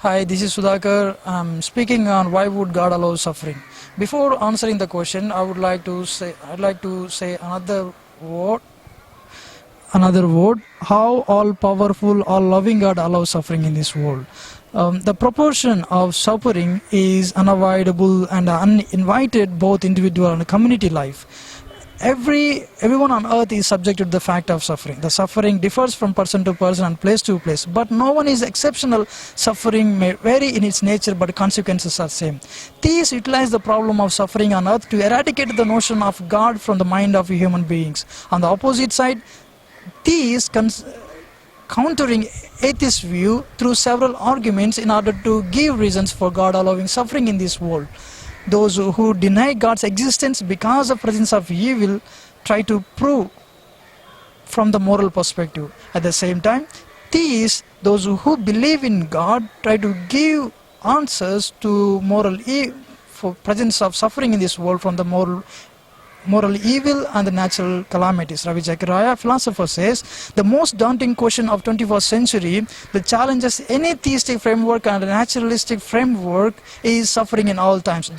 Hi, this is Sudhakar. I'm speaking on why would God allow suffering. Before answering the question, I'd like to say another word. How all powerful, all loving God allows suffering in this world. The proportion of suffering is unavoidable and uninvited both individual and community life. Everyone on earth is subject to the fact of suffering. The suffering differs from person to person and place to place, but no one is exceptional. Suffering may vary in its nature, but consequences are same. Theists utilize the problem of suffering on earth to eradicate the notion of God from the mind of human beings. On the opposite side, theists countering atheist view through several arguments in order to give reasons for God allowing suffering in this world. Those who deny God's existence because of presence of evil try to prove from the moral perspective. At the same time, theists, those who believe in God, try to give answers to for presence of suffering in this world from the moral evil and the natural calamities. Ravi Zachariah, philosopher, says the most daunting question of 21st century that challenges any theistic framework and a naturalistic framework is suffering in all times.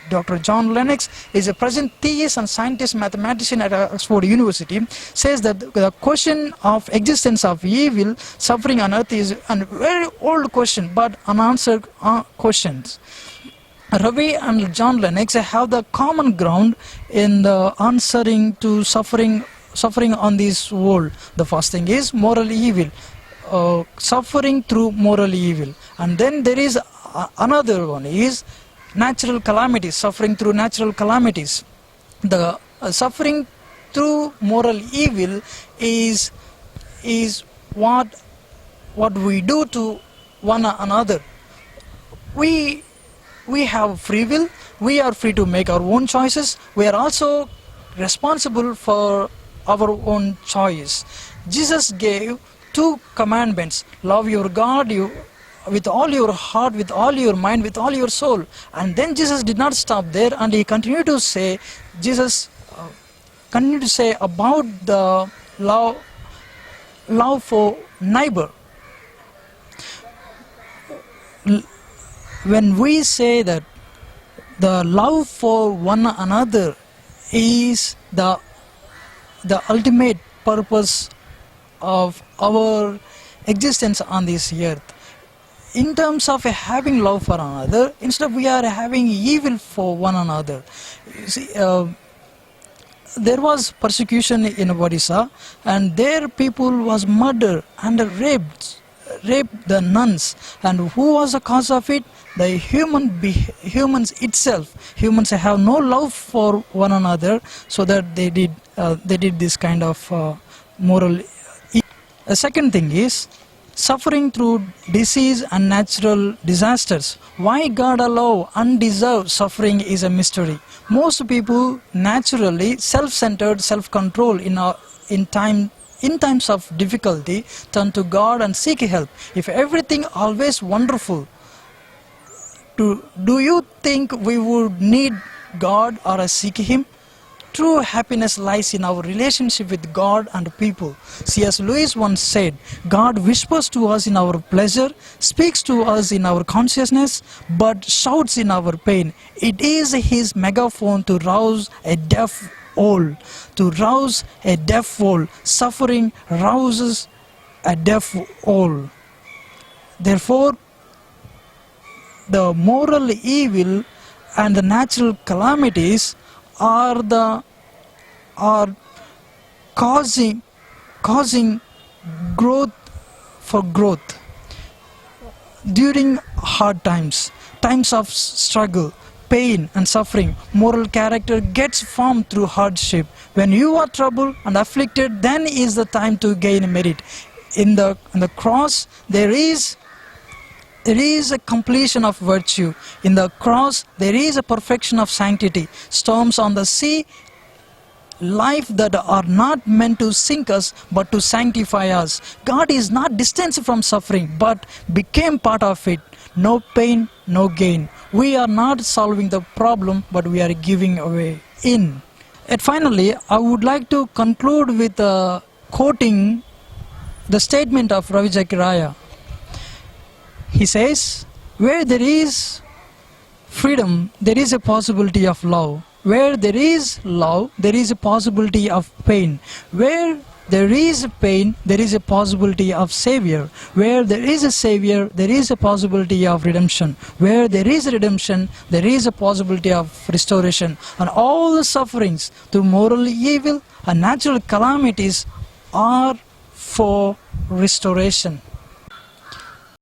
Dr. John Lennox is a present theist and scientist mathematician at Oxford University, says that the question of existence of evil, suffering on earth is a very old question but unanswered questions. Ravi and John Lennox have the common ground in the answering to suffering on this world. The first thing is moral evil, suffering through moral evil, and then there is another one is natural calamities, suffering through natural calamities. The suffering through moral evil is what we do to one another. We have free will, we are free to make our own choices, we are also responsible for our own choice. Jesus gave 2 commandments: love your God with all your heart, with all your mind, with all your soul. And then Jesus did not stop there, and he continued to say, about the love for neighbor. When we say that the love for one another is the ultimate purpose of our existence on this earth, in terms of having love for another, instead of we are having evil for one another. You see, there was persecution in Odisha, and there people was murdered and raped the nuns. And who was the cause of it? The humans itself. Humans have no love for one another, so that they did this kind of moral. The second thing is suffering through disease and natural disasters. Why God allow undeserved suffering is a mystery. Most people naturally self-centered, self-control in times of difficulty turn to God and seek help. If everything always wonderful, do you think we would need God or seek Him? True happiness lies in our relationship with God and people. C.S. Lewis once said, God whispers to us in our pleasure, speaks to us in our consciousness, but shouts in our pain. It is His megaphone to rouse a deaf owl. Suffering rouses a deaf owl. Therefore, the moral evil and the natural calamities are causing growth for growth. During hard times of struggle, pain and suffering, moral character gets formed through hardship. When you are troubled and afflicted, then is the time to gain merit. In the cross, there is a completion of virtue. In the cross, there is a perfection of sanctity. Storms on the sea, life that are not meant to sink us, but to sanctify us. God is not distanced from suffering, but became part of it. No pain, no gain. We are not solving the problem, but we are giving away in. And finally, I would like to conclude with quoting the statement of Ravi Zachariah. He says, where there is freedom, there is a possibility of love. Where there is love, there is a possibility of pain. Where there is pain, there is a possibility of Savior. Where there is a Savior, there is a possibility of redemption. Where there is redemption, there is a possibility of restoration. And all the sufferings through moral evil and natural calamities are for restoration.